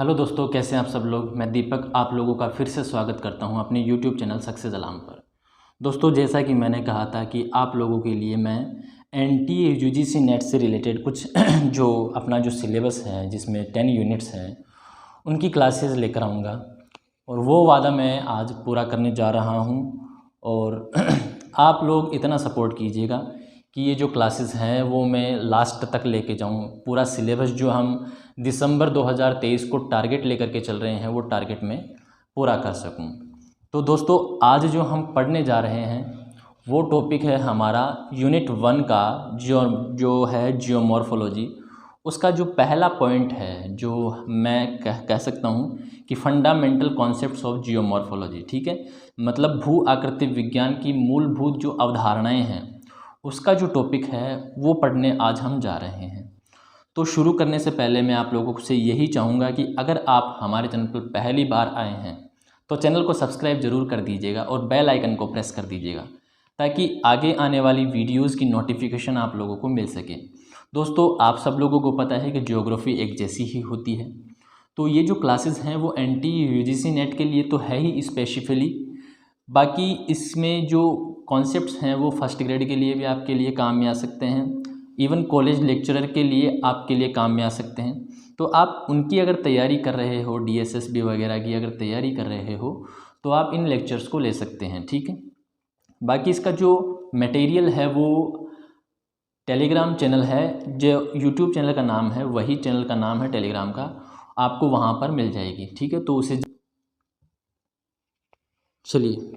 Hello दोस्तों, कैसे हैं आप सब लोग। मैं दीपक आप लोगों का फिर से स्वागत करता हूं अपने यूट्यूब चैनल सक्सेस अलार्म पर। दोस्तों, जैसा कि मैंने कहा था कि आप लोगों के लिए मैं एनटी यूजीसी नेट से रिलेटेड कुछ जो अपना जो सिलेबस है जिसमें 10 यूनिट्स हैं उनकी क्लासेस लेकर आऊँगा और वो वादा मैं आज पूरा करने जा रहा हूँ। और आप लोग इतना सपोर्ट कीजिएगा कि ये जो क्लासेस हैं वो मैं लास्ट तक लेके जाऊँ। पूरा सिलेबस जो हम दिसंबर 2023 को टारगेट लेकर के चल रहे हैं वो टारगेट में पूरा कर सकूं। तो दोस्तों, आज जो हम पढ़ने जा रहे हैं वो टॉपिक है हमारा यूनिट 1 का जो है जियोमॉर्फोलॉजी। उसका जो पहला पॉइंट है जो मैं कह सकता हूँ कि फंडामेंटल कॉन्सेप्ट्स ऑफ जियोमॉर्फोलॉजी। ठीक है, मतलब भू आकृति विज्ञान की मूलभूत जो अवधारणाएं हैं उसका जो टॉपिक है वो पढ़ने आज हम जा रहे हैं। तो शुरू करने से पहले मैं आप लोगों से यही चाहूँगा कि अगर आप हमारे चैनल पर पहली बार आए हैं तो चैनल को सब्सक्राइब ज़रूर कर दीजिएगा और बेल आइकन को प्रेस कर दीजिएगा ताकि आगे आने वाली वीडियोस की नोटिफिकेशन आप लोगों को मिल सके। दोस्तों, आप सब लोगों को पता है कि ज्योग्राफी एक जैसी ही होती है, तो ये जो क्लासेस हैं वो एनटी यूजीसी नेट के लिए तो है ही स्पेसिफिकली। बाकी इसमें जो कॉन्सेप्ट्स हैं वो फर्स्ट ग्रेड के लिए भी आपके लिए काम में आ सकते हैं, इवन कॉलेज लेक्चरर के लिए आपके लिए काम में आ सकते हैं। तो आप उनकी अगर तैयारी कर रहे हो, डीएसएसबी वगैरह की अगर तैयारी कर रहे हो तो आप इन लेक्चर्स को ले सकते हैं। ठीक है, बाकी इसका जो मटेरियल है वो टेलीग्राम चैनल है, जो यूट्यूब चैनल का नाम है वही चैनल का नाम है टेलीग्राम का, आपको वहाँ पर मिल जाएगी। ठीक है, तो उसे चलिए,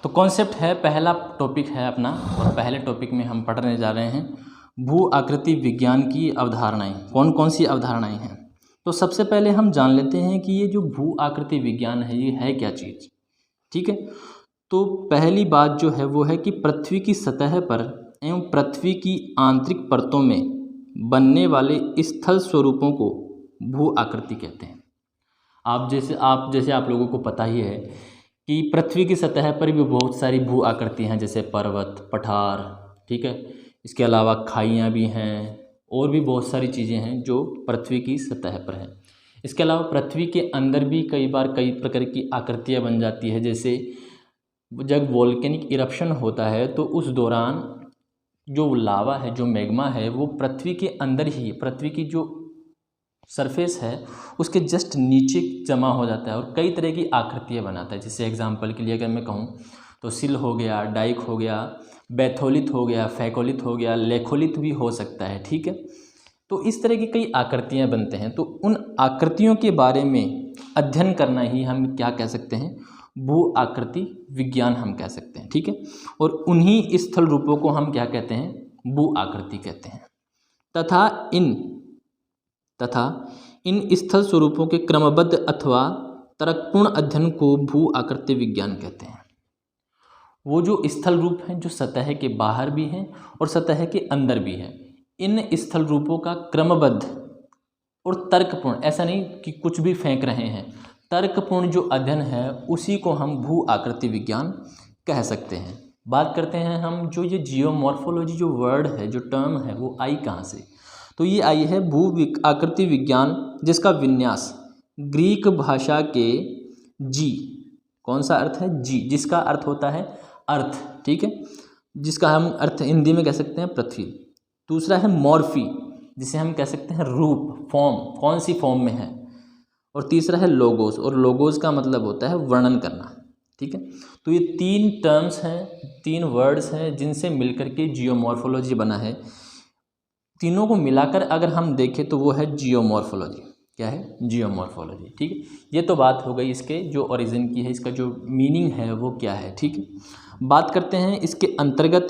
तो कॉन्सेप्ट है, पहला टॉपिक है अपना और पहले टॉपिक में हम पढ़ने जा रहे हैं भू आकृति विज्ञान की अवधारणाएं। कौन कौन सी अवधारणाएं हैं, तो सबसे पहले हम जान लेते हैं कि ये जो भू आकृति विज्ञान है ये है क्या चीज़। ठीक है, तो पहली बात जो है वो है कि पृथ्वी की सतह पर एवं पृथ्वी की आंतरिक परतों में बनने वाले स्थल स्वरूपों को भू आकृति कहते हैं। आप जैसे आप लोगों को पता ही है कि पृथ्वी की सतह पर भी बहुत सारी भू आकृति हैं, जैसे पर्वत, पठार। ठीक है, इसके अलावा खाइयाँ भी हैं और भी बहुत सारी चीज़ें हैं जो पृथ्वी की सतह पर हैं। इसके अलावा पृथ्वी के अंदर भी कई बार कई प्रकार की आकृतियाँ बन जाती है, जैसे जब वोल्केनिक इरप्शन होता है तो उस दौरान जो लावा है, जो मैग्मा है, वो पृथ्वी के अंदर ही, पृथ्वी की जो सरफेस है उसके जस्ट नीचे जमा हो जाता है और कई तरह की आकृतियाँ बनाता है। जैसे एग्जांपल के लिए अगर मैं कहूँ तो सिल हो गया, डाइक हो गया, बैथोलिथ हो गया, फैकोलिथ हो गया, लेखोलिथ भी हो सकता है। ठीक है, तो इस तरह की कई आकृतियाँ बनते हैं। तो उन आकृतियों के बारे में अध्ययन करना ही हम क्या कह सकते हैं, भू आकृति विज्ञान हम कह सकते हैं। ठीक है, और उन्हीं स्थल रूपों को हम क्या कहते हैं, भू आकृति कहते हैं। तथा इन स्थल स्वरूपों के क्रमबद्ध अथवा तर्कपूर्ण अध्ययन को भू आकृति विज्ञान कहते हैं। वो जो स्थल रूप हैं जो सतह के बाहर भी हैं और सतह के अंदर भी हैं, इन स्थल रूपों का क्रमबद्ध और तर्कपूर्ण, ऐसा नहीं कि कुछ भी फेंक रहे हैं, तर्कपूर्ण जो अध्ययन है उसी को हम भू आकृति विज्ञान कह सकते हैं। बात करते हैं हम, जो ये जियोमॉर्फोलॉजी जो वर्ड है, जो टर्म है, वो आई कहाँ से, तो ये आई है भू आकृति विज्ञान, जिसका विन्यास ग्रीक भाषा के जी, कौन सा अर्थ है, जी, जिसका अर्थ होता है अर्थ। ठीक है, जिसका हम अर्थ हिंदी में कह सकते हैं पृथ्वी। दूसरा है मॉर्फी, जिसे हम कह सकते हैं रूप, फॉर्म, कौन सी फॉर्म में है। और तीसरा है लोगोस, और लोगोस का मतलब होता है वर्णन करना। ठीक है, तो ये तीन टर्म्स हैं, तीन वर्ड्स हैं जिनसे मिलकर के जियोमॉर्फोलॉजी बना है। तीनों को मिलाकर अगर हम देखें तो वो है जियोमॉर्फोलॉजी। क्या है, जियोमॉर्फोलॉजी। ठीक है, ये तो बात हो गई इसके जो ओरिजिन की है, इसका जो मीनिंग है वो क्या है। ठीक है, बात करते हैं इसके अंतर्गत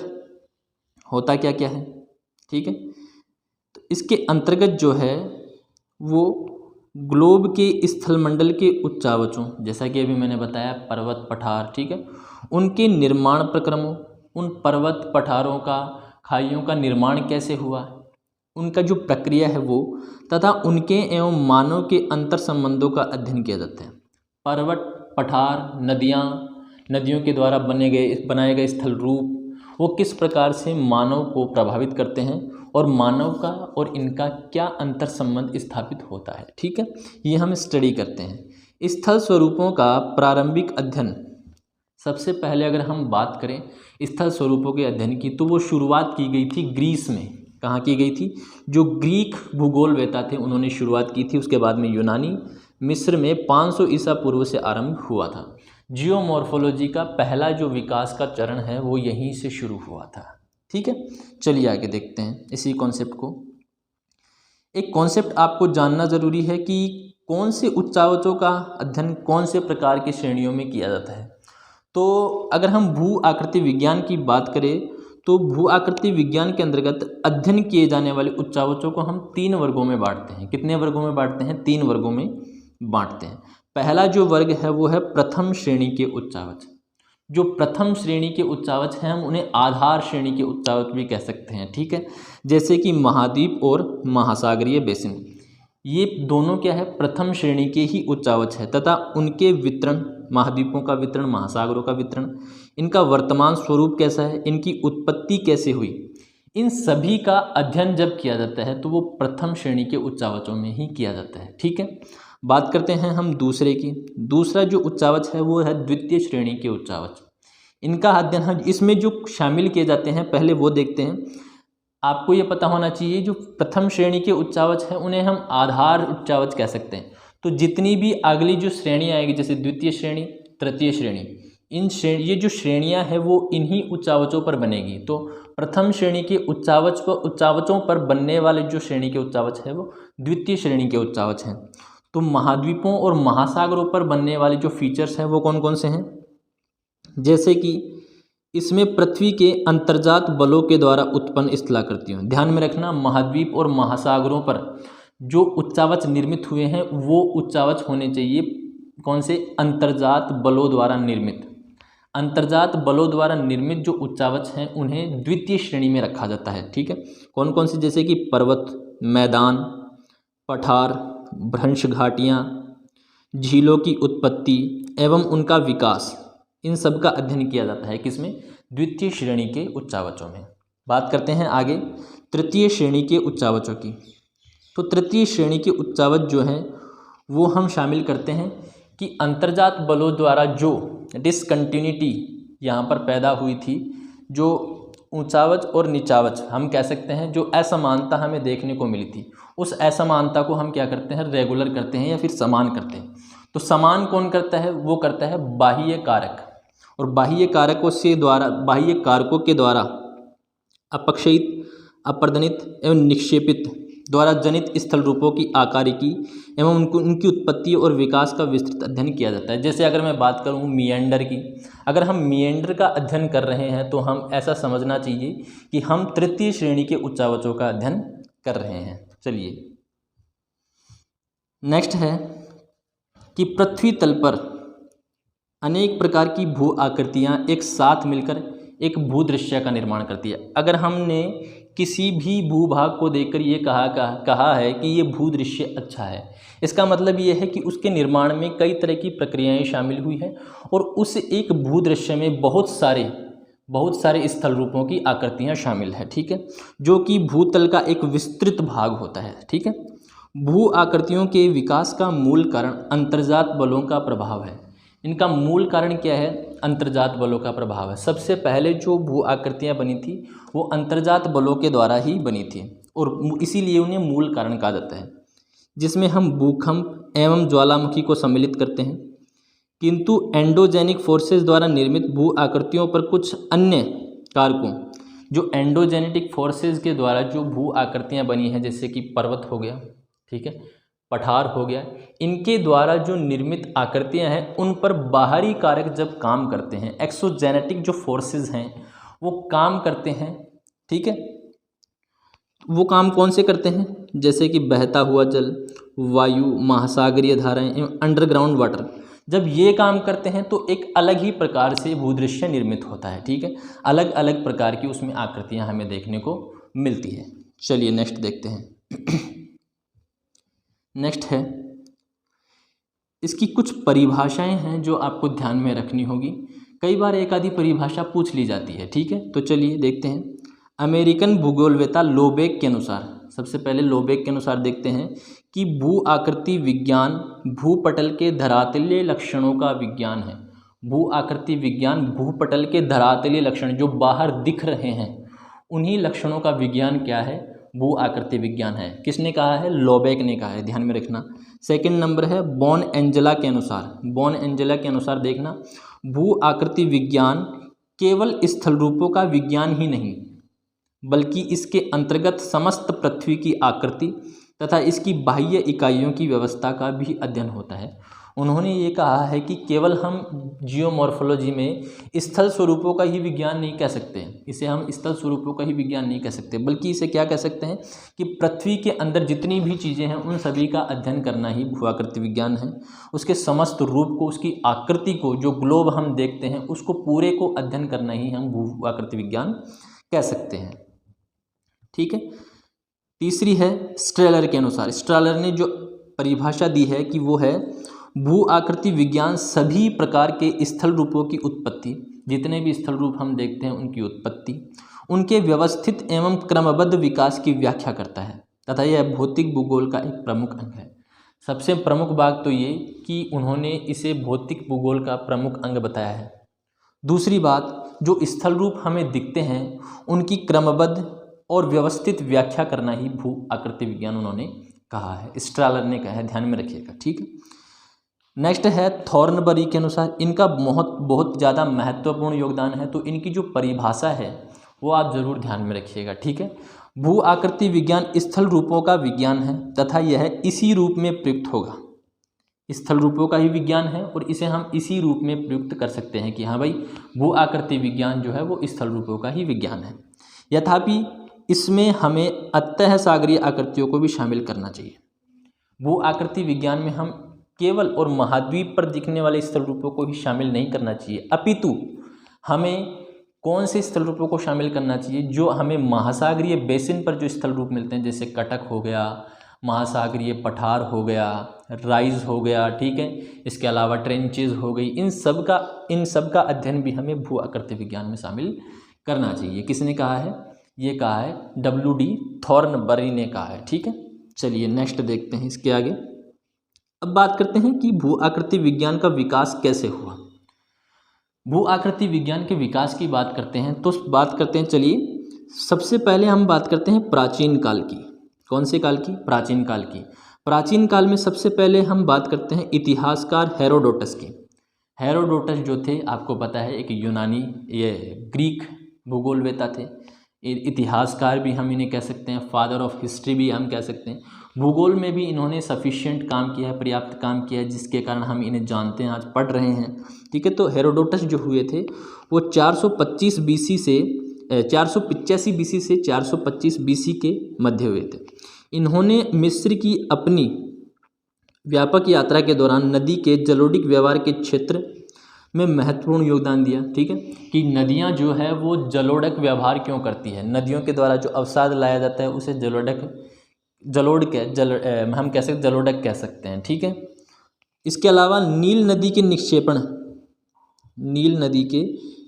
होता क्या क्या है। ठीक है, तो इसके अंतर्गत जो है वो ग्लोब के स्थलमंडल के उच्चावचों, जैसा कि अभी मैंने बताया, पर्वत, पठार। ठीक है, उनके निर्माण प्रक्रमों, उन पर्वत पठारों का, खाइयों का निर्माण कैसे हुआ, उनका जो प्रक्रिया है वो, तथा उनके एवं मानव के अंतर संबंधों का अध्ययन किया जाता है। पर्वत, पठार, नदियों के द्वारा बनाए गए स्थल रूप वो किस प्रकार से मानव को प्रभावित करते हैं और मानव का और इनका क्या अंतर संबंध स्थापित होता है। ठीक है, ये हम स्टडी करते हैं। स्थल स्वरूपों का प्रारंभिक अध्ययन, सबसे पहले अगर हम बात करें स्थल स्वरूपों के अध्ययन की, तो वो शुरुआत की गई थी ग्रीस में। कहाँ की गई थी? जो ग्रीक भूगोलवेता थे उन्होंने शुरुआत की थी। उसके बाद में यूनानी, मिस्र में 500 ईसा पूर्व से आरंभ हुआ था। जियोमॉर्फोलॉजी का पहला जो विकास का चरण है वो यहीं से शुरू हुआ था। ठीक है, चलिए आगे देखते हैं इसी कॉन्सेप्ट को। एक कॉन्सेप्ट आपको जानना ज़रूरी है कि कौन से उच्चावचों का अध्ययन कौन से प्रकार की श्रेणियों में किया जाता है। तो अगर हम भू आकृति विज्ञान की बात करें तो भू आकृति विज्ञान के अंतर्गत अध्ययन किए जाने वाले उच्चावचों को हम 3 वर्गों में बांटते हैं। कितने वर्गों में बांटते हैं? 3 वर्गों में बांटते हैं। पहला जो वर्ग है वो है प्रथम श्रेणी के उच्चावच। जो प्रथम श्रेणी के उच्चावच हैं हम उन्हें आधार श्रेणी के उच्चावच भी कह सकते हैं। ठीक है, जैसे कि महाद्वीप और महासागरीय बेसिन, ये दोनों क्या है? प्रथम श्रेणी के ही उच्चावच है तथा उनके वितरण, महाद्वीपों का वितरण, महासागरों का वितरण, इनका वर्तमान स्वरूप कैसा है, इनकी उत्पत्ति कैसे हुई, इन सभी का अध्ययन जब किया जाता है तो वो प्रथम श्रेणी के उच्चावचों में ही किया जाता है। ठीक है, बात करते हैं हम दूसरे की। दूसरा जो उच्चावच है वो है द्वितीय श्रेणी के उच्चावच। इनका अध्ययन है, इसमें जो शामिल किए जाते हैं पहले वो देखते हैं। आपको ये पता होना चाहिए जो प्रथम श्रेणी के उच्चावच है उन्हें हम आधार उच्चावच कह सकते हैं। तो जितनी भी अगली जो श्रेणी आएगी, जैसे द्वितीय श्रेणी, तृतीय श्रेणी, ये जो श्रेणियां हैं वो इन्हीं उच्चावचों पर बनेगी। तो प्रथम श्रेणी के उच्चावचों पर बनने वाले जो श्रेणी के उच्चावच है वो द्वितीय श्रेणी के उच्चावच हैं। तो महाद्वीपों और महासागरों पर बनने वाले जो फीचर्स हैं वो कौन कौन से हैं? जैसे कि इसमें पृथ्वी के अंतर्जात बलों के द्वारा उत्पन्न स्थलाकृतियों, ध्यान में रखना, महाद्वीप और महासागरों पर जो उच्चावच निर्मित हुए हैं वो उच्चावच होने चाहिए कौन से? अंतर्जात बलों द्वारा निर्मित। अंतर्जात बलों द्वारा निर्मित जो उच्चावच हैं उन्हें द्वितीय श्रेणी में रखा जाता है। ठीक है, कौन कौन से? जैसे कि पर्वत, मैदान, पठार, भ्रंश घाटियाँ, झीलों की उत्पत्ति एवं उनका विकास, इन सब का अध्ययन किया जाता है किसमें? द्वितीय श्रेणी के उच्चावचों में। बात करते हैं आगे तृतीय श्रेणी के उच्चावचों की। तो तृतीय श्रेणी के उच्चावच जो हैं वो हम शामिल करते हैं कि अंतर्जात बलों द्वारा जो डिसकंटिन्यूटी यहाँ पर पैदा हुई थी, जो ऊंचावच और नीचावच हम कह सकते हैं, जो असमानता हमें देखने को मिली थी, उस असमानता को हम क्या करते हैं? रेगुलर करते हैं या फिर समान करते हैं। तो समान कौन करता है? वो करता है बाह्य कारक, और बाह्य कारकों के द्वारा अपक्षयित, अपर्दनित एवं निक्षेपित द्वारा जनित स्थल रूपों की आकारिकी एवं उनकी उत्पत्ति और विकास का विस्तृत अध्ययन किया जाता है। जैसे अगर मैं बात करूं मिएंडर की, अगर हम मिएंडर का अध्ययन कर रहे हैं तो हम ऐसा समझना चाहिए कि हम तृतीय श्रेणी के उच्चावचों का अध्ययन कर रहे हैं। चलिए नेक्स्ट है कि पृथ्वी तल पर अनेक प्रकार की भू आकृतियाँ एक साथ मिलकर एक भूदृश्य का निर्माण करती है। अगर हमने किसी भी भूभाग को देखकर ये कहा है कि ये भूदृश्य अच्छा है, इसका मतलब ये है कि उसके निर्माण में कई तरह की प्रक्रियाएं शामिल हुई हैं और उस एक भूदृश्य में बहुत सारे स्थल रूपों की आकृतियां शामिल है। ठीक है, जो कि भूतल का एक विस्तृत भाग होता है। ठीक है, भू आकृतियों के विकास का मूल कारण अंतर्जात बलों का प्रभाव है। इनका मूल कारण क्या है? अंतर्जात बलों का प्रभाव है। सबसे पहले जो भू आकृतियाँ बनी थी वो अंतर्जात बलों के द्वारा ही बनी थी और इसीलिए उन्हें मूल कारण कहा जाता है, जिसमें हम भूकंप एवं ज्वालामुखी को सम्मिलित करते हैं। किंतु एंडोजेनिक फोर्सेस द्वारा निर्मित भू आकृतियों पर कुछ अन्य कारकों, जो एंडोजेनेटिक फोर्सेस के द्वारा जो भू आकृतियाँ बनी हैं, जैसे कि पर्वत हो गया, ठीक है, पठार हो गया, इनके द्वारा जो निर्मित आकृतियां हैं उन पर बाहरी कारक जब काम करते हैं, एक्सोजेनेटिक जो फोर्सेस हैं वो काम करते हैं। ठीक है, वो काम कौन से करते हैं? जैसे कि बहता हुआ जल, वायु, महासागरीय धाराएं एवं अंडरग्राउंड वाटर, जब ये काम करते हैं तो एक अलग ही प्रकार से भूदृश्य निर्मित होता है। ठीक है, अलग अलग प्रकार की उसमें आकृतियां हमें देखने को मिलती है। चलिए नेक्स्ट देखते हैं। नेक्स्ट है, इसकी कुछ परिभाषाएं हैं जो आपको ध्यान में रखनी होगी। कई बार एक आधी परिभाषा पूछ ली जाती है। ठीक है, तो चलिए देखते हैं। अमेरिकन भूगोलवेता लोबेक के अनुसार, सबसे पहले लोबेक के अनुसार देखते हैं कि भू आकृति विज्ञान भूपटल के धरातलीय लक्षणों का विज्ञान है। भू आकृति विज्ञान भूपटल के धरातलीय लक्षण जो बाहर दिख रहे हैं उन्हीं लक्षणों का विज्ञान क्या है, भू आकृति विज्ञान है। किसने कहा है, लोबेक ने कहा है, ध्यान में रखना। सेकंड नंबर है बॉन एंजेला के अनुसार, बॉन एंजेला के अनुसार देखना भू आकृति विज्ञान केवल स्थल रूपों का विज्ञान ही नहीं बल्कि इसके अंतर्गत समस्त पृथ्वी की आकृति तथा इसकी बाह्य इकाइयों की व्यवस्था का भी अध्ययन होता है। उन्होंने ये कहा है कि केवल हम जियोमॉर्फोलॉजी में स्थल स्वरूपों का ही विज्ञान नहीं कह सकते, इसे हम स्थल स्वरूपों का ही विज्ञान नहीं कह सकते, बल्कि इसे क्या कह सकते हैं कि पृथ्वी के अंदर जितनी भी चीज़ें हैं उन सभी का अध्ययन करना ही भू आकृति विज्ञान है। उसके समस्त रूप को, उसकी आकृति को, जो ग्लोब हम देखते हैं उसको पूरे को अध्ययन करना ही हम भू आकृति विज्ञान कह सकते हैं। ठीक है। तीसरी है स्ट्रेलर के अनुसार, स्ट्रेलर ने जो परिभाषा दी है कि वो है भू आकृति विज्ञान सभी प्रकार के स्थल रूपों की उत्पत्ति, जितने भी स्थल रूप हम देखते हैं उनकी उत्पत्ति, उनके व्यवस्थित एवं क्रमबद्ध विकास की व्याख्या करता है तथा यह भौतिक भूगोल का एक प्रमुख अंग है। सबसे प्रमुख बात तो ये कि उन्होंने इसे भौतिक भूगोल का प्रमुख अंग बताया है। दूसरी बात, जो स्थल रूप हमें दिखते हैं उनकी क्रमबद्ध और व्यवस्थित व्याख्या करना ही भू आकृति विज्ञान उन्होंने कहा है, स्ट्रेलर ने कहा है, ध्यान में रखिएगा। ठीक है। नेक्स्ट है थॉर्नबरी के अनुसार, इनका बहुत ज़्यादा महत्वपूर्ण योगदान है, तो इनकी जो परिभाषा है वो आप ज़रूर ध्यान में रखिएगा। ठीक है। भू आकृति विज्ञान स्थल रूपों का विज्ञान है तथा यह इसी रूप में प्रयुक्त होगा, स्थल रूपों का ही विज्ञान है और इसे हम इसी रूप में प्रयुक्त कर सकते हैं कि हाँ भाई भू आकृति विज्ञान जो है वो स्थल रूपों का ही विज्ञान है। यथापि इसमें हमें अतः सागरीय आकृतियों को भी शामिल करना चाहिए। भू आकृति विज्ञान में हम केवल और महाद्वीप पर दिखने वाले स्थल रूपों को ही शामिल नहीं करना चाहिए, अपितु हमें कौन से स्थल रूपों को शामिल करना चाहिए, जो हमें महासागरीय बेसिन पर जो स्थल रूप मिलते हैं, जैसे कटक हो गया, महासागरीय पठार हो गया, राइज हो गया। ठीक है। इसके अलावा ट्रेंचेज हो गई, इन सब का अध्ययन भी हमें भू आकृति विज्ञान में शामिल करना चाहिए। किसने कहा है, ये कहा है W.D. थॉर्नबरी ने कहा है। ठीक है। चलिए नेक्स्ट देखते हैं इसके आगे। अब बात करते हैं कि भू आकृति विज्ञान का विकास कैसे हुआ। भू आकृति विज्ञान के विकास की बात करते हैं तो बात करते हैं, चलिए सबसे पहले हम बात करते हैं प्राचीन काल की। कौन से काल की, प्राचीन काल की। प्राचीन काल में सबसे पहले हम बात करते हैं इतिहासकार हेरोडोटस की। हेरोडोटस जो थे आपको पता है एक यूनानी, ये ग्रीक भूगोलवेता थे, इतिहासकार भी हम इन्हें कह सकते हैं, फादर ऑफ हिस्ट्री भी हम कह सकते हैं। भूगोल में भी इन्होंने सफिशिएंट काम किया है, पर्याप्त काम किया है, जिसके कारण हम इन्हें जानते हैं, आज पढ़ रहे हैं। ठीक है। तो हेरोडोटस जो हुए थे वो 485 बीसी से 425 बीसी के मध्य हुए थे। इन्होंने मिस्र की अपनी व्यापक यात्रा के दौरान नदी के जलोढ़िक व्यवहार के क्षेत्र में महत्वपूर्ण योगदान दिया। ठीक है। कि नदियाँ जो है वो जलोढ़क व्यवहार क्यों करती है, नदियों के द्वारा जो अवसाद लाया जाता है उसे हम कह सकते जलोढ़क कह सकते हैं। ठीक है। इसके अलावा नील नदी के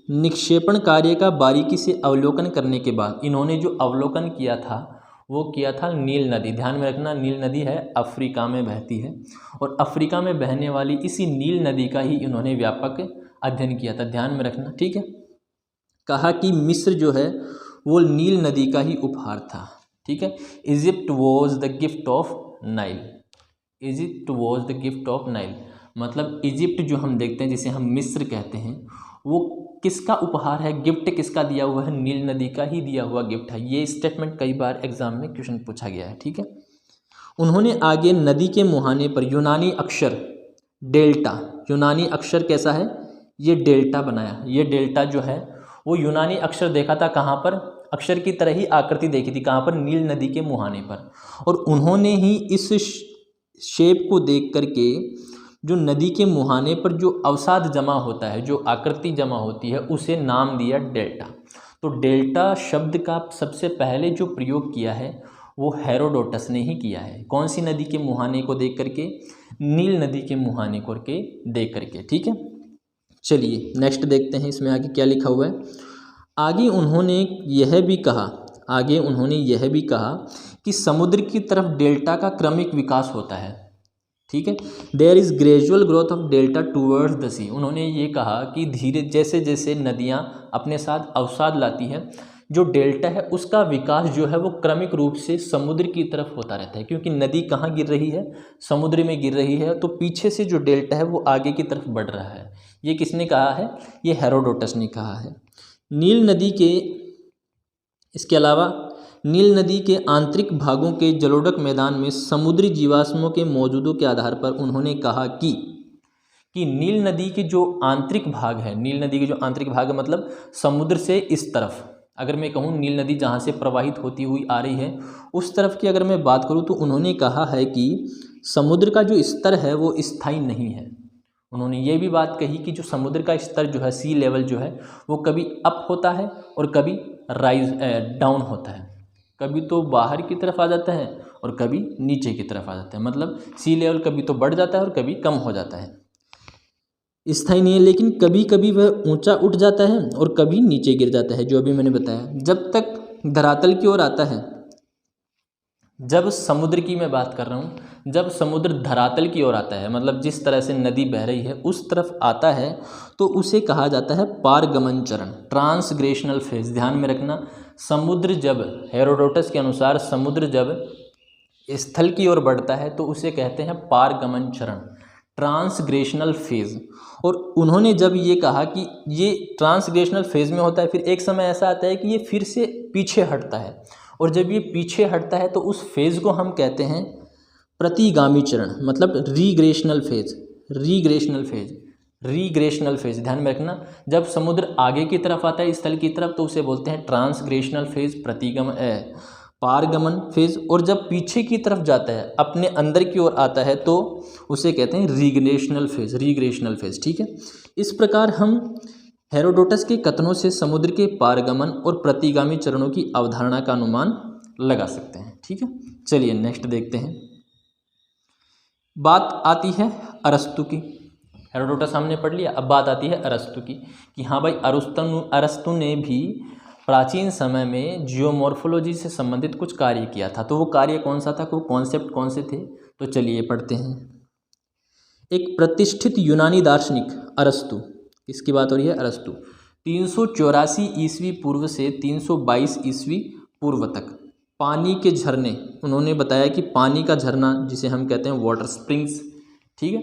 निक्षेपण कार्य का बारीकी से अवलोकन करने के बाद इन्होंने जो अवलोकन किया था वो किया था नील नदी। ध्यान में रखना, नील नदी है अफ्रीका में बहती है और अफ्रीका में बहने वाली इसी नील नदी का ही इन्होंने व्यापक अध्ययन किया था। ध्यान में रखना। ठीक है। कहा कि मिस्र जो है वो नील नदी का ही उपहार था। ठीक है। Egypt was the gift of Nile, Egypt was the gift of Nile, मतलब इजिप्ट जो हम देखते हैं जिसे हम मिस्र कहते हैं वो किसका उपहार है, गिफ्ट किसका दिया हुआ है, नील नदी का ही दिया हुआ गिफ्ट है। ये स्टेटमेंट कई बार एग्जाम में क्वेश्चन पूछा गया है। ठीक है। उन्होंने आगे नदी के मुहाने पर यूनानी अक्षर डेल्टा, यूनानी अक्षर कैसा है, ये डेल्टा बनाया। ये डेल्टा जो है वो यूनानी अक्षर देखा था कहाँ पर, अक्षर की तरह ही आकृति देखी थी कहाँ पर, नील नदी के मुहाने पर। और उन्होंने ही इस शेप को देख करके जो नदी के मुहाने पर जो अवसाद जमा होता है, जो आकृति जमा होती है, उसे नाम दिया डेल्टा। तो डेल्टा शब्द का सबसे पहले जो प्रयोग किया है वो हेरोडोटस ने ही किया है। कौन सी नदी के मुहाने को देख करके, नील नदी के मुहाने को देख करके। ठीक है। चलिए नेक्स्ट देखते हैं इसमें आगे क्या लिखा हुआ है। आगे उन्होंने यह भी कहा कि समुद्र की तरफ डेल्टा का क्रमिक विकास होता है, ठीक है। There is gradual growth of delta towards the sea. उन्होंने ये कहा कि धीरे जैसे जैसे नदियाँ अपने साथ अवसाद लाती हैं, जो डेल्टा है उसका विकास जो है वो क्रमिक रूप से समुद्र की तरफ होता रहता है, क्योंकि नदी कहाँ गिर रही है, समुद्र में गिर रही है, तो पीछे से जो डेल्टा है वो आगे की तरफ बढ़ रहा है। ये किसने कहा है? ये हेरोडोटस ने कहा है। इसके अलावा नील नदी के आंतरिक भागों के जलोढ़क मैदान में समुद्री जीवाश्मों के मौजूदों के आधार पर उन्होंने कहा कि नील नदी के जो आंतरिक भाग है, मतलब समुद्र से इस तरफ, अगर मैं कहूँ नील नदी जहाँ से प्रवाहित होती हुई आ रही है उस तरफ की अगर मैं बात करूँ, तो उन्होंने कहा है कि समुद्र का जो स्तर है वो स्थायी नहीं है। उन्होंने ये भी बात कही कि जो समुद्र का स्तर जो है, सी लेवल जो है, वो कभी अप होता है और कभी डाउन होता है, कभी तो बाहर की तरफ आ जाता है और कभी नीचे की तरफ आ जाता है। मतलब सी लेवल कभी तो बढ़ जाता है और कभी कम हो जाता है, स्थायी नहीं है। लेकिन कभी कभी वह ऊंचा उठ जाता है और कभी नीचे गिर जाता है, जो अभी मैंने बताया। जब तक धरातल की ओर आता है, जब समुद्र की मैं बात कर रहा हूँ, जब समुद्र धरातल की ओर आता है, मतलब जिस तरह से नदी बह रही है उस तरफ आता है, तो उसे कहा जाता है पारगमन चरण, ट्रांसग्रेशनल फेज। ध्यान में रखना, समुद्र जब, हेरोडोटस के अनुसार समुद्र जब स्थल की ओर बढ़ता है तो उसे कहते हैं पारगमन चरण, ट्रांसग्रेशनल फेज। और उन्होंने जब ये कहा कि ये ट्रांसग्रेशनल फेज में होता है, फिर एक समय ऐसा आता है कि ये फिर से पीछे हटता है, और जब ये पीछे हटता है तो उस फेज़ को हम कहते हैं प्रतिगामी चरण, मतलब रीग्रेशनल फेज। ध्यान में रखना, जब समुद्र आगे की तरफ आता है स्थल की तरफ तो उसे बोलते हैं ट्रांसग्रेशनल फेज, पारगमन फेज, और जब पीछे की तरफ जाता है, अपने अंदर की ओर आता है, तो उसे कहते हैं रीग्रेशनल फेज, ठीक है। इस प्रकार हम हेरोडोटस के कथनों से समुद्र के पारगमन और प्रतिगामी चरणों की अवधारणा का अनुमान लगा सकते हैं, ठीक है। चलिए नेक्स्ट देखते हैं। बात आती है अरस्तु की। हेरोडोटस हमने पढ़ लिया, अब बात आती है अरस्तु की कि हाँ भाई, अरस्तु ने भी प्राचीन समय में जियोमॉर्फोलॉजी से संबंधित कुछ कार्य किया था। तो वो कार्य कौन सा था, वो कॉन्सेप्ट कौन से थे, तो चलिए पढ़ते हैं। एक प्रतिष्ठित यूनानी दार्शनिक अरस्तु, इसकी बात हो रही है अरस्तु, 384 ईस्वी पूर्व से 322 ईस्वी पूर्व तक पानी के झरने, उन्होंने बताया कि पानी का झरना जिसे हम कहते हैं वाटर स्प्रिंग्स, ठीक है,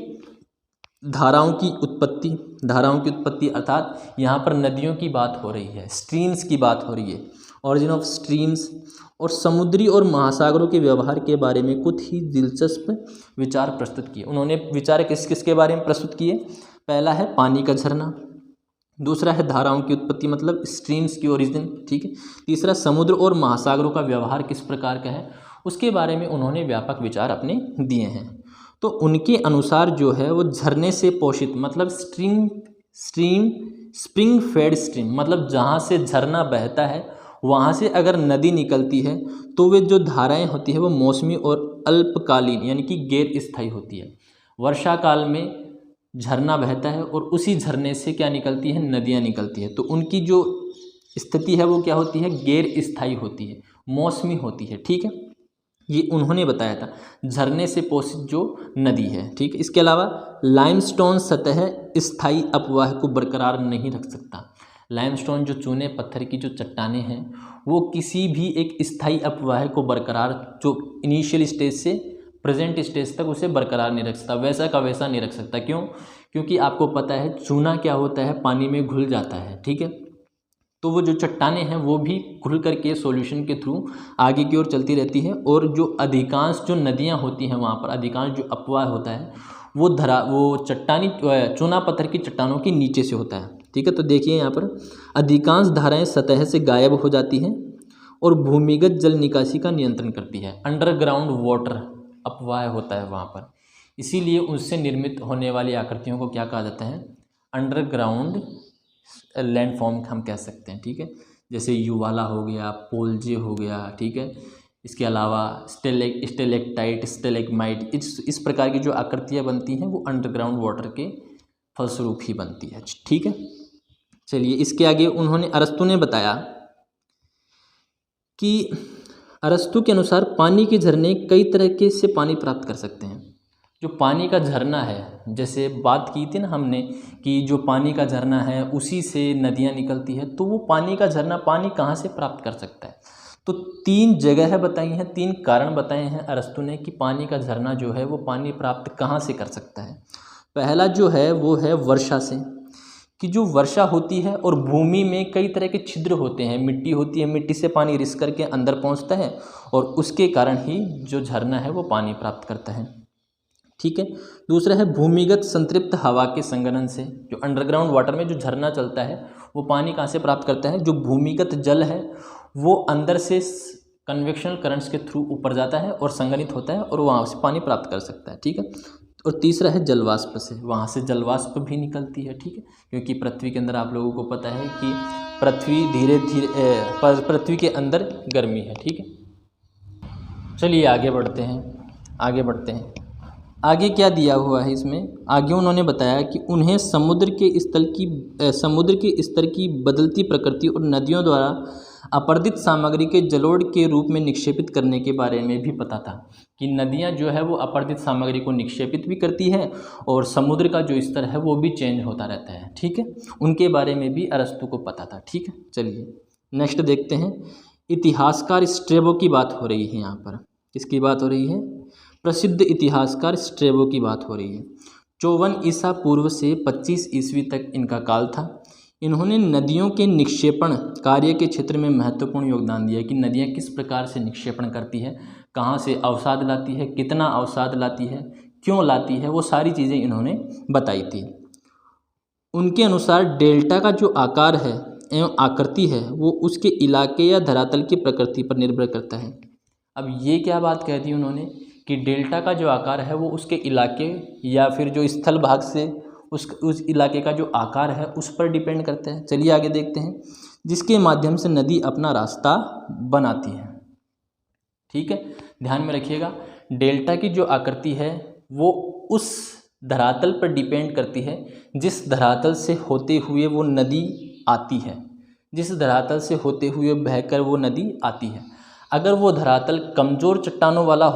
धाराओं की उत्पत्ति अर्थात यहाँ पर नदियों की बात हो रही है, स्ट्रीम्स की बात हो रही है, ऑरिजिन ऑफ स्ट्रीम्स, और समुद्री और महासागरों के व्यवहार के बारे में कुछ ही दिलचस्प विचार प्रस्तुत किए। उन्होंने विचार किस किस के बारे में प्रस्तुत किए? पहला है पानी का झरना, दूसरा है धाराओं की उत्पत्ति मतलब स्ट्रीम्स की ओरिजिन, ठीक है, तीसरा समुद्र और महासागरों का व्यवहार किस प्रकार का है, उसके बारे में उन्होंने व्यापक विचार अपने दिए हैं। तो उनके अनुसार जो है वो झरने से पोषित, मतलब स्प्रिंग फेड स्ट्रीम, मतलब जहाँ से झरना बहता है वहाँ से अगर नदी निकलती है तो वे जो धाराएं होती है वो मौसमी और अल्पकालीन यानी कि गैर स्थायी होती है। वर्षा काल में झरना बहता है और उसी झरने से क्या निकलती है, नदियाँ निकलती है, तो उनकी जो स्थिति है वो क्या होती है, गैर स्थायी होती है, मौसमी होती है, ठीक है। ये उन्होंने बताया था, झरने से पोषित जो नदी है, ठीक है। इसके अलावा लाइमस्टोन सतह स्थायी अपवाह को बरकरार नहीं रख सकता। लाइमस्टोन जो चूने पत्थर की जो चट्टानें हैं वो किसी भी एक स्थायी अपवाह को बरकरार, जो इनिशियल स्टेज से प्रेजेंट स्टेज तक उसे बरकरार नहीं रख सकता, वैसा का वैसा नहीं रख सकता। क्यों? क्योंकि आपको पता है चूना क्या होता है, पानी में घुल जाता है, ठीक है। तो वो जो चट्टानें हैं वो भी घुल करके सॉल्यूशन के थ्रू आगे की ओर चलती रहती है, और जो अधिकांश जो नदियाँ होती हैं वहाँ पर अधिकांश जो अपवाह होता है वो चट्टानी चूना पत्थर की चट्टानों के नीचे से होता है, ठीक है। तो देखिए यहाँ पर अधिकांश धाराएं सतह से गायब हो जाती हैं और भूमिगत जल निकासी का नियंत्रण करती है। अंडरग्राउंड वाटर अपवाह होता है वहाँ पर, इसीलिए उससे निर्मित होने वाली आकृतियों को क्या कहा जाता है, अंडरग्राउंड लैंडफॉर्म हम कह सकते हैं, ठीक है। जैसे युवाला हो गया, पोलजे हो गया, ठीक है। इसके अलावा स्टेलेक्टाइट, स्टेलेग्माइट, इस प्रकार की जो आकृतियाँ बनती हैं वो अंडरग्राउंड वाटर के फलस्वरूप ही बनती है, ठीक है। चलिए इसके आगे उन्होंने अरस्तु ने बताया कि अरस्तु के अनुसार पानी के झरने कई तरीके से पानी प्राप्त कर सकते हैं। जो पानी का झरना है, जैसे बात की थी ना हमने कि जो पानी का झरना है उसी से नदियाँ निकलती है, तो वो पानी का झरना पानी कहाँ से प्राप्त कर सकता है? तो 3 जगह बताई हैं, 3 कारण बताए हैं अरस्तु ने कि पानी का झरना जो है वो पानी प्राप्त कहाँ से कर सकता है। पहला जो है वो है वर्षा से, कि जो वर्षा होती है और भूमि में कई तरह के छिद्र होते हैं, मिट्टी होती है, मिट्टी से पानी रिस करके अंदर पहुंचता है और उसके कारण ही जो झरना है वो पानी प्राप्त करता है। ठीक है। दूसरा है भूमिगत संतृप्त हवा के संघनन से, जो अंडरग्राउंड वाटर में जो झरना चलता है वो पानी कहाँ से प्राप्त करता है? जो भूमिगत जल है वो अंदर से कन्वेक्शनल करंट्स के थ्रू ऊपर जाता है और संघनित होता है और वहाँ से पानी प्राप्त कर सकता है। ठीक है। और तीसरा है जलवाष्प से, वहाँ से जलवाष्प भी निकलती है। ठीक है, क्योंकि पृथ्वी के अंदर आप लोगों को पता है कि पृथ्वी धीरे धीरे पृथ्वी के अंदर गर्मी है। ठीक है, चलिए आगे बढ़ते हैं। आगे क्या दिया हुआ है इसमें? आगे उन्होंने बताया कि उन्हें समुद्र के स्तर की बदलती प्रकृति और नदियों द्वारा अपरदित सामग्री के जलोढ़ के रूप में निक्षेपित करने के बारे में भी पता था कि नदियाँ जो है वो अपरदित सामग्री को निक्षेपित भी करती है और समुद्र का जो स्तर है वो भी चेंज होता रहता है। ठीक है, उनके बारे में भी अरस्तु को पता था। ठीक है, चलिए नेक्स्ट देखते हैं। इतिहासकार स्ट्रेबो की बात हो रही है यहाँ पर। किसकी बात हो रही है? प्रसिद्ध इतिहासकार स्ट्रेबो की बात हो रही है। 54 ईसा पूर्व से 25 ईस्वी तक इनका काल था। इन्होंने नदियों के निक्षेपण कार्य के क्षेत्र में महत्वपूर्ण योगदान दिया कि नदियाँ किस प्रकार से निक्षेपण करती है, कहाँ से अवसाद लाती है, कितना अवसाद लाती है, क्यों लाती है, वो सारी चीज़ें इन्होंने बताई थी। उनके अनुसार डेल्टा का जो आकार है एवं आकृति है वो उसके इलाके या धरातल की प्रकृति पर निर्भर करता है। अब ये क्या बात कह दी उन्होंने कि डेल्टा का जो आकार है वो उसके इलाके या फिर जो स्थल भाग से उस इलाके का जो आकार है उस पर डिपेंड करता है। चलिए आगे देखते हैं। जिसके माध्यम से नदी अपना रास्ता बनाती है। ठीक है, ध्यान में रखिएगा, डेल्टा की जो आकृति है वो उस धरातल पर डिपेंड करती है जिस धरातल से होते हुए वो नदी आती है, जिस धरातल से होते हुए बहकर वो नदी आती है। अगर वो धरातल कमज़ोर चट्टानों वाला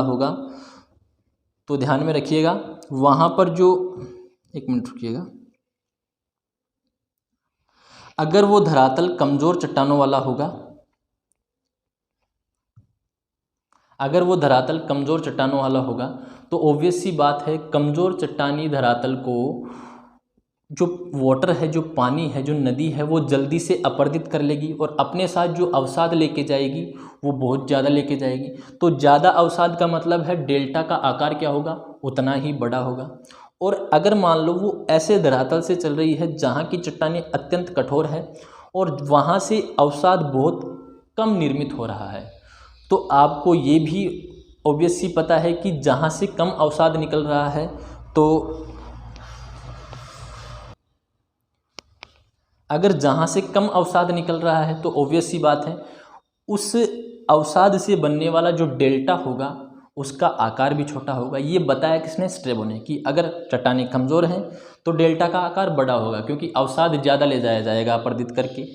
होगा, तो ध्यान में रखिएगा वहाँ पर जो, एक मिनट रुकिएगा, अगर वो धरातल कमज़ोर चट्टानों वाला होगा तो ऑब्वियस सी बात है कमज़ोर चट्टानी धरातल को जो वाटर है, जो पानी है, जो नदी है वो जल्दी से अपरदित कर लेगी और अपने साथ जो अवसाद लेके जाएगी वो बहुत ज़्यादा लेके जाएगी। तो ज़्यादा अवसाद का मतलब है डेल्टा का आकार क्या होगा? उतना ही बड़ा होगा। और अगर मान लो वो ऐसे धरातल से चल रही है जहाँ की चट्टानें अत्यंत कठोर है और वहाँ से अवसाद बहुत कम निर्मित हो रहा है, तो आपको ये भी ऑब्वियस ही पता है कि जहाँ से कम अवसाद निकल रहा है तो अगर जहाँ से कम अवसाद निकल रहा है तो ऑब्वियस सी बात है उस अवसाद से बनने वाला जो डेल्टा होगा उसका आकार भी छोटा होगा। ये बताया किसने? स्ट्रेबो ने, कि अगर चट्टानें कमज़ोर हैं तो डेल्टा का आकार बड़ा होगा क्योंकि अवसाद ज़्यादा ले जाया जाएगा अपरदित करके,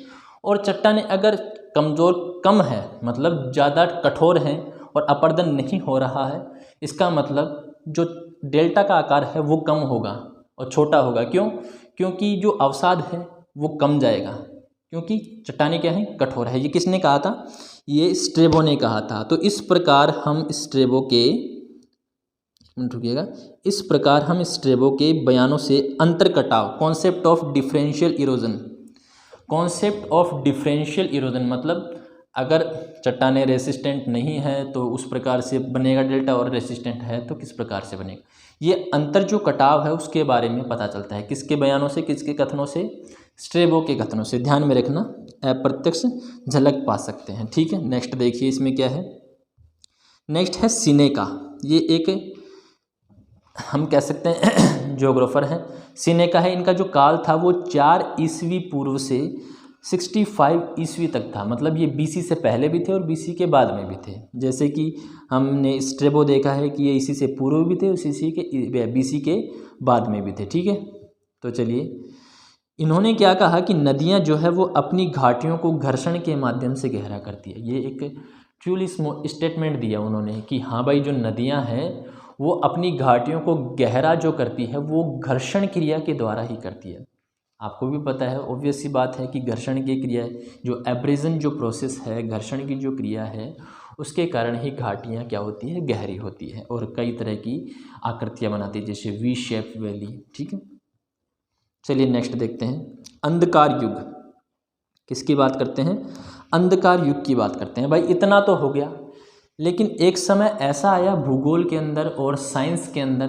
और चट्टानें अगर कम है मतलब ज़्यादा कठोर हैं और अपरदन नहीं हो रहा है, इसका मतलब जो डेल्टा का आकार है वो कम होगा और छोटा होगा। क्यों? क्योंकि जो अवसाद है वो कम जाएगा क्योंकि चट्टानें क्या हैं? कठोर है। ये किसने कहा था? ये स्ट्रेबो ने कहा था। तो इस प्रकार हम स्ट्रेबो के बयानों से अंतर कटाव, कॉन्सेप्ट ऑफ डिफरेंशियल इरोजन मतलब अगर चट्टानें रेसिस्टेंट नहीं है तो उस प्रकार से बनेगा डेल्टा, और रेसिस्टेंट है तो किस प्रकार से बनेगा। ये अंतर जो कटाव है उसके बारे में पता चलता है। किसके बयानों से, किसके कथनों से? स्ट्रेबो के कथनों से। ध्यान में रखना, अप्रत्यक्ष झलक पा सकते हैं। ठीक है, नेक्स्ट देखिए इसमें क्या है। नेक्स्ट है सिनेका। ये एक हम कह सकते हैं ज्योग्राफर हैं। सिनेका है, इनका जो काल था वो 4 ईस्वी पूर्व से 65 ईस्वी तक था। मतलब ये बीसी से पहले भी थे और बीसी के बाद में भी थे। जैसे कि हमने स्ट्रेबो देखा है कि ये इसी से पूर्व भी थे, बीसी के बाद में भी थे। ठीक है, तो चलिए, इन्होंने क्या कहा कि नदियाँ जो है वो अपनी घाटियों को घर्षण के माध्यम से गहरा करती है। ये एक ट्रूली स्टेटमेंट दिया उन्होंने कि हाँ भाई, जो नदियाँ हैं वो अपनी घाटियों को गहरा जो करती है वो घर्षण क्रिया के द्वारा ही करती है। आपको भी पता है, ऑब्वियस सी बात है कि घर्षण की क्रिया, जो एब्रेजन जो प्रोसेस है, घर्षण की जो क्रिया है, उसके कारण ही घाटियाँ क्या होती है, गहरी होती है और कई तरह की आकृतियाँ बनाती है, जैसे वी शेप वैली। ठीक है, चलिए नेक्स्ट देखते हैं। अंधकार युग, किसकी बात करते हैं? अंधकार युग की बात करते हैं। भाई इतना तो हो गया, लेकिन एक समय ऐसा आया भूगोल के अंदर और साइंस के अंदर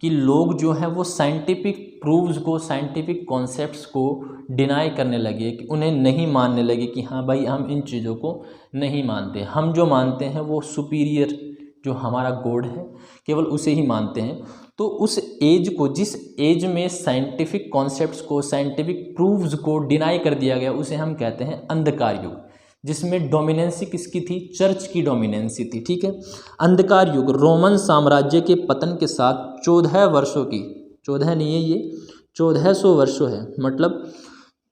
कि लोग जो हैं वो साइंटिफिक प्रूव्स को, साइंटिफिक कॉन्सेप्ट्स को डिनाई करने लगे, कि उन्हें नहीं मानने लगे कि हाँ भाई हम इन चीज़ों को नहीं मानते, हम जो मानते हैं वो सुपीरियर जो हमारा गॉड है केवल उसे ही मानते हैं। तो उस एज को, जिस एज में साइंटिफिक कॉन्सेप्ट्स को, साइंटिफिक प्रूव्स को डिनाई कर दिया गया, उसे हम कहते हैं अंधकार युग, जिसमें डोमिनेंसी किसकी थी? चर्च की डोमिनेंसी थी। ठीक है, अंधकार युग रोमन साम्राज्य के पतन के साथ 14 वर्षों की, 14 नहीं है ये, 1400 वर्षों है, मतलब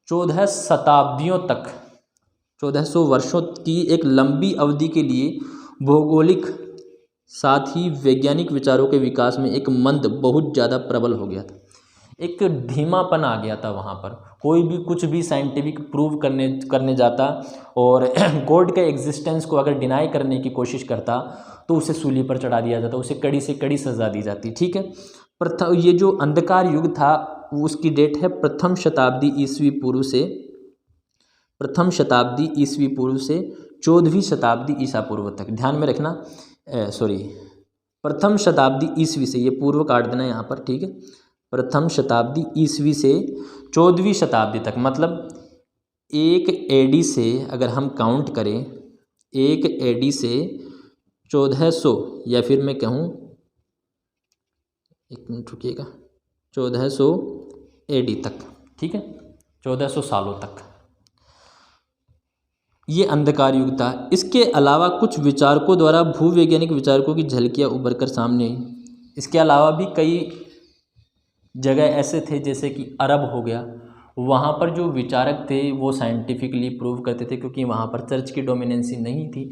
14 शताब्दियों तक, 1400 वर्षों की एक लंबी अवधि के लिए भौगोलिक साथ ही वैज्ञानिक विचारों के विकास में एक मंद बहुत ज़्यादा प्रबल हो गया था। एक धीमापन आ गया था वहाँ पर। कोई भी कुछ भी साइंटिफिक प्रूव करने जाता और गॉड के एग्जिस्टेंस को अगर डिनाई करने की कोशिश करता तो उसे सूली पर चढ़ा दिया जाता, उसे कड़ी से कड़ी सज़ा दी जाती। ठीक है, प्रथम ये जो अंधकार युग था उसकी डेट है प्रथम शताब्दी ईस्वी पूर्व से, प्रथम शताब्दी ईस्वी पूर्व से 14वीं शताब्दी ईसा पूर्व तक। ध्यान में रखना, प्रथम शताब्दी ईस्वी से, ये पूर्व काट देना यहाँ पर। ठीक है, प्रथम शताब्दी ईस्वी से 14वीं शताब्दी तक, मतलब 1 AD से अगर हम काउंट करें, 1 AD से 1400, या फिर मैं कहूँ, एक मिनट रुकिएगा, 1400 AD तक। ठीक है, 1400 सालों तक ये अंधकार युग था। इसके अलावा कुछ विचारकों द्वारा भूवैज्ञानिक विचारकों की झलकियाँ उभर कर सामने आई। इसके अलावा भी कई जगह ऐसे थे, जैसे कि अरब हो गया, वहाँ पर जो विचारक थे वो साइंटिफिकली प्रूव करते थे, क्योंकि वहाँ पर चर्च की डोमिनेंसी नहीं थी,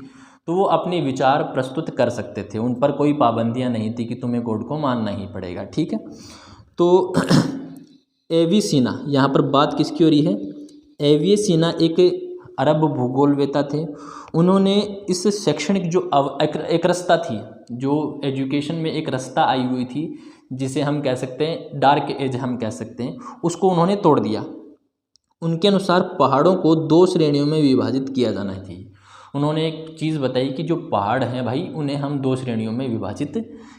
तो वो अपने विचार प्रस्तुत कर सकते थे, उन पर कोई पाबंदियाँ नहीं थी कि तुम्हें गॉड को मानना ही पड़ेगा। ठीक है, तो एविसीना, यहाँ पर बात किसकी हो रही है? एविसीना एक अरब भूगोलवेता थे। उन्होंने इस शैक्षणिक जो एक रास्ता थी, जो एजुकेशन में एक रास्ता आई हुई थी, जिसे हम कह सकते हैं डार्क एज हम कह सकते हैं, उसको उन्होंने तोड़ दिया। उनके अनुसार पहाड़ों को 2 श्रेणियों में विभाजित किया जाना चाहिए। उन्होंने एक चीज़ बताई कि जो पहाड़ हैं भाई, उन्हें हम 2 श्रेणियों में विभाजित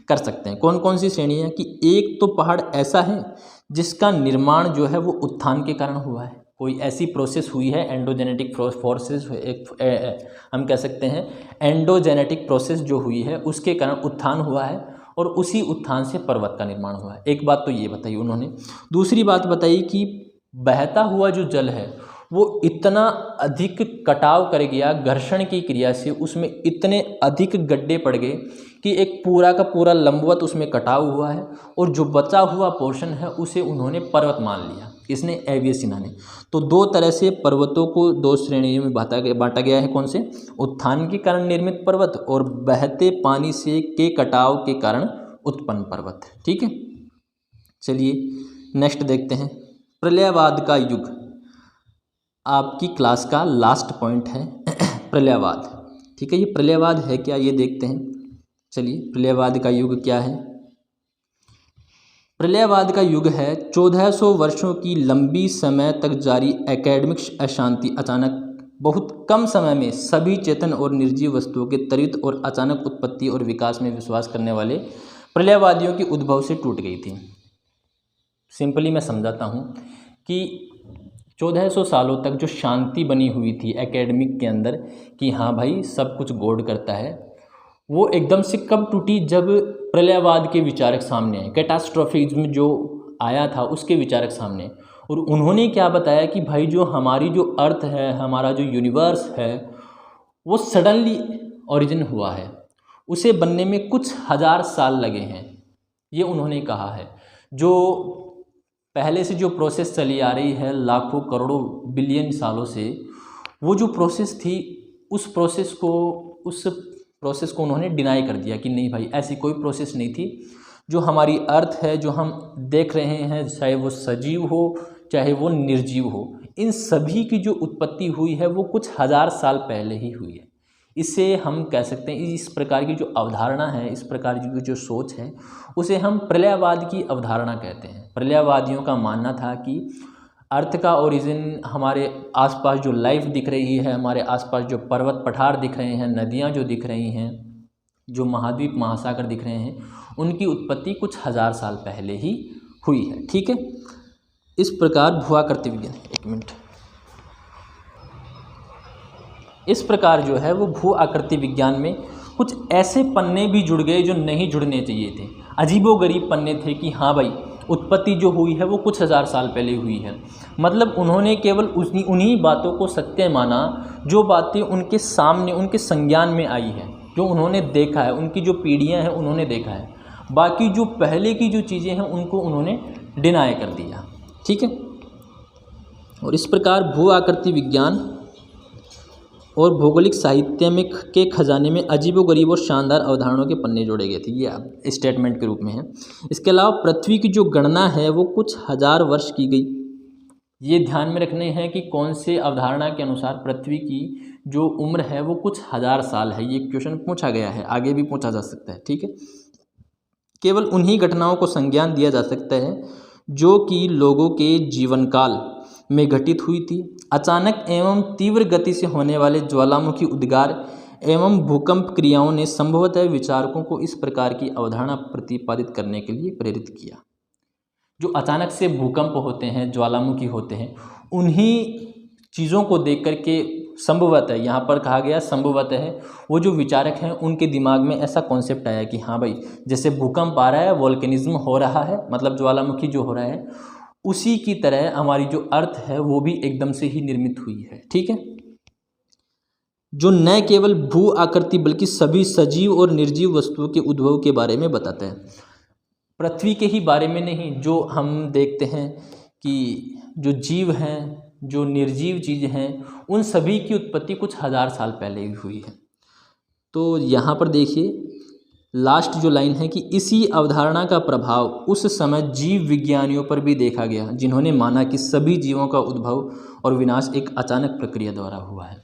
कर सकते हैं। कौन कौन सी श्रेणी है? कि एक तो पहाड़ ऐसा है जिसका निर्माण जो है वो उत्थान के कारण हुआ है, कोई ऐसी प्रोसेस हुई है, एंडोजेनेटिक फोर्सेस, हम कह सकते हैं एंडोजेनेटिक प्रोसेस जो हुई है उसके कारण उत्थान हुआ है, और उसी उत्थान से पर्वत का निर्माण हुआ है। एक बात तो ये बताई उन्होंने। दूसरी बात बताई कि बहता हुआ जो जल है वो इतना अधिक कटाव कर गया घर्षण की क्रिया से, उसमें इतने अधिक गड्ढे पड़ गए कि एक पूरा का पूरा लंबवत उसमें कटाव हुआ है, और जो बचा हुआ पोर्शन है उसे उन्होंने पर्वत मान लिया। इसने एविसिना ने। तो 2 तरह से पर्वतों को 2 श्रेणियों में बांटा गया है। कौन से? उत्थान के कारण निर्मित पर्वत और बहते पानी से के कटाव के कारण उत्पन्न पर्वत। ठीक है, चलिए नेक्स्ट देखते हैं। प्रलयवाद का युग आपकी क्लास का लास्ट पॉइंट है। प्रलयवाद, ठीक है, ये प्रलयवाद है क्या, ये देखते हैं। चलिए, प्रलयवाद का युग क्या है? प्रलयवाद का युग है 1400 वर्षों की लंबी समय तक जारी एकेडमिक अशांति, अचानक बहुत कम समय में सभी चेतन और निर्जीव वस्तुओं के त्वरित और अचानक उत्पत्ति और विकास में विश्वास करने वाले प्रलयवादियों की उद्भव से टूट गई थी। सिंपली मैं समझाता हूँ कि 1400 सालों तक जो शांति बनी हुई थी एकेडमिक के अंदर कि हाँ भाई सब कुछ गॉड करता है, वो एकदम से कब टूटी? जब प्रलयवाद के विचारक सामने आए, कैटास्ट्रोफिज्म जो आया था उसके विचारक सामने, और उन्होंने क्या बताया कि भाई जो हमारी जो अर्थ है, हमारा जो यूनिवर्स है, वो सडनली ओरिजिन हुआ है, उसे बनने में कुछ 1000 साल लगे हैं, ये उन्होंने कहा है। जो पहले से जो प्रोसेस चली आ रही है लाखों करोड़ों बिलियन सालों से, वो जो प्रोसेस थी उस प्रोसेस को उन्होंने डिनाई कर दिया कि नहीं भाई, ऐसी कोई प्रोसेस नहीं थी। जो हमारी अर्थ है, जो हम देख रहे हैं, चाहे वो सजीव हो चाहे वो निर्जीव हो, इन सभी की जो उत्पत्ति हुई है वो कुछ हज़ार साल पहले ही हुई है। इसे हम कह सकते हैं, इस प्रकार की जो अवधारणा है, इस प्रकार की जो सोच है, उसे हम प्रलयवाद की अवधारणा कहते हैं। प्रलयवादियों का मानना था कि अर्थ का ओरिजिन हमारे आसपास जो लाइफ दिख रही है, हमारे आसपास जो पर्वत पठार दिख रहे हैं, नदियाँ जो दिख रही हैं, जो महाद्वीप महासागर दिख रहे हैं, उनकी उत्पत्ति कुछ हज़ार साल पहले ही हुई है। ठीक है, इस प्रकार भूआकृति विज्ञान, एक मिनट, इस प्रकार जो है वो भू आकृति विज्ञान में कुछ ऐसे पन्ने भी जुड़ गए जो नहीं जुड़ने चाहिए थे। अजीबोगरीब पन्ने थे कि हाँ भाई, उत्पत्ति जो हुई है वो कुछ हज़ार साल पहले हुई है। मतलब उन्होंने केवल उन्हीं बातों को सत्य माना जो बातें उनके सामने, उनके संज्ञान में आई है, जो उन्होंने देखा है, उनकी जो पीढ़ियाँ हैं उन्होंने देखा है। बाकी जो पहले की जो चीज़ें हैं उनको उन्होंने डिनाई कर दिया। ठीक है, और इस प्रकार भू आकृति विज्ञान और भौगोलिक साहित्य में के खजाने में अजीबोगरीब और शानदार अवधारणाओं के पन्ने जोड़े गए थे, ये स्टेटमेंट के रूप में है। इसके अलावा पृथ्वी की जो गणना है वो कुछ हज़ार वर्ष की गई। ये ध्यान में रखने हैं कि कौन से अवधारणा के अनुसार पृथ्वी की जो उम्र है वो कुछ हज़ार साल है। ये क्वेश्चन पूछा गया है, आगे भी पूछा जा सकता है। ठीक है, केवल उन्हीं घटनाओं को संज्ञान दिया जा सकता है जो कि लोगों के जीवन काल में घटित हुई थी। अचानक एवं तीव्र गति से होने वाले ज्वालामुखी उद्गार एवं भूकंप क्रियाओं ने संभवतः विचारकों को इस प्रकार की अवधारणा प्रतिपादित करने के लिए प्रेरित किया। जो अचानक से भूकंप होते हैं, ज्वालामुखी होते हैं, उन्हीं चीज़ों को देख कर के संभवतः, यहाँ पर कहा गया संभवतः, वो जो विचारक हैं उनके दिमाग में ऐसा कॉन्सेप्ट आया कि हाँ भाई, जैसे भूकंप आ रहा है, वोल्केनिज्म हो रहा है, मतलब ज्वालामुखी जो हो रहा है, उसी की तरह हमारी जो अर्थ है वो भी एकदम से ही निर्मित हुई है। ठीक है, जो न केवल भू आकृति बल्कि सभी सजीव और निर्जीव वस्तुओं के उद्भव के बारे में बताता है। पृथ्वी के ही बारे में नहीं, जो हम देखते हैं कि जो जीव हैं, जो निर्जीव चीज़ हैं, उन सभी की उत्पत्ति कुछ हज़ार साल पहले ही हुई है। तो यहाँ पर देखिए लास्ट जो लाइन है कि इसी अवधारणा का प्रभाव उस समय जीव विज्ञानियों पर भी देखा गया, जिन्होंने माना कि सभी जीवों का उद्भव और विनाश एक अचानक प्रक्रिया द्वारा हुआ है।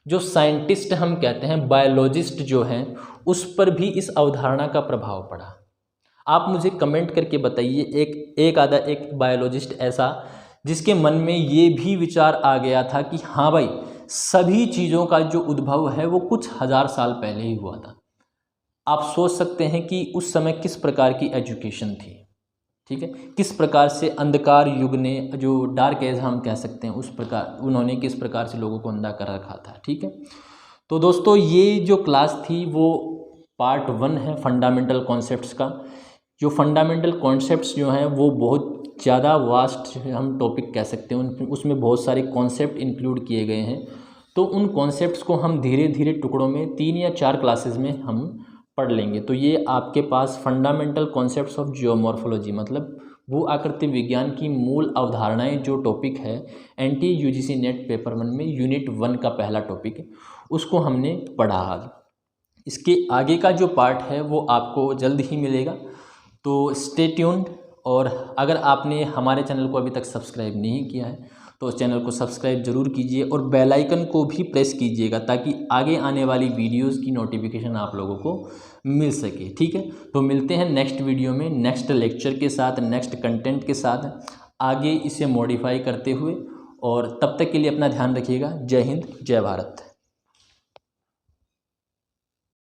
जो साइंटिस्ट हम कहते हैं, बायोलॉजिस्ट जो हैं, उस पर भी इस अवधारणा का प्रभाव पड़ा। आप मुझे कमेंट करके बताइए एक बायोलॉजिस्ट ऐसा जिसके मन में ये भी विचार आ गया था कि हाँ भाई, सभी चीज़ों का जो उद्भव है वो कुछ हज़ार साल पहले ही हुआ था। आप सोच सकते हैं कि उस समय किस प्रकार की एजुकेशन थी। ठीक है, किस प्रकार से अंधकार युग ने, जो डार्क एज हम कह सकते हैं, उस प्रकार उन्होंने किस प्रकार से लोगों को अंधा कर रखा था। ठीक है, तो दोस्तों ये जो क्लास थी वो पार्ट 1 है फंडामेंटल कॉन्सेप्ट्स का। जो फंडामेंटल कॉन्सेप्ट्स जो हैं वो बहुत ज़्यादा वास्ट हम टॉपिक कह सकते हैं, उसमें बहुत सारे कॉन्सेप्ट इंक्लूड किए गए हैं। तो उन कॉन्सेप्ट्स को हम धीरे धीरे टुकड़ों में 3 या 4 क्लासेस में हम पढ़ लेंगे। तो ये आपके पास फंडामेंटल कॉन्सेप्ट्स ऑफ जियोमॉर्फोलॉजी, मतलब भू आकृति विज्ञान की मूल अवधारणाएं, जो टॉपिक है NTA UGC नेट पेपर 1 में यूनिट 1 का पहला टॉपिक है, उसको हमने पढ़ा। इसके आगे का जो पार्ट है वो आपको जल्द ही मिलेगा, तो स्टे ट्यून्ड। और अगर आपने हमारे चैनल को अभी तक सब्सक्राइब नहीं किया है तो उस चैनल को सब्सक्राइब ज़रूर कीजिए और बेल आइकन को भी प्रेस कीजिएगा, ताकि आगे आने वाली वीडियोस की नोटिफिकेशन आप लोगों को मिल सके। ठीक है, तो मिलते हैं नेक्स्ट वीडियो में, नेक्स्ट लेक्चर के साथ, नेक्स्ट कंटेंट के साथ, आगे इसे मॉडिफाई करते हुए। और तब तक के लिए अपना ध्यान रखिएगा। जय हिंद, जय भारत।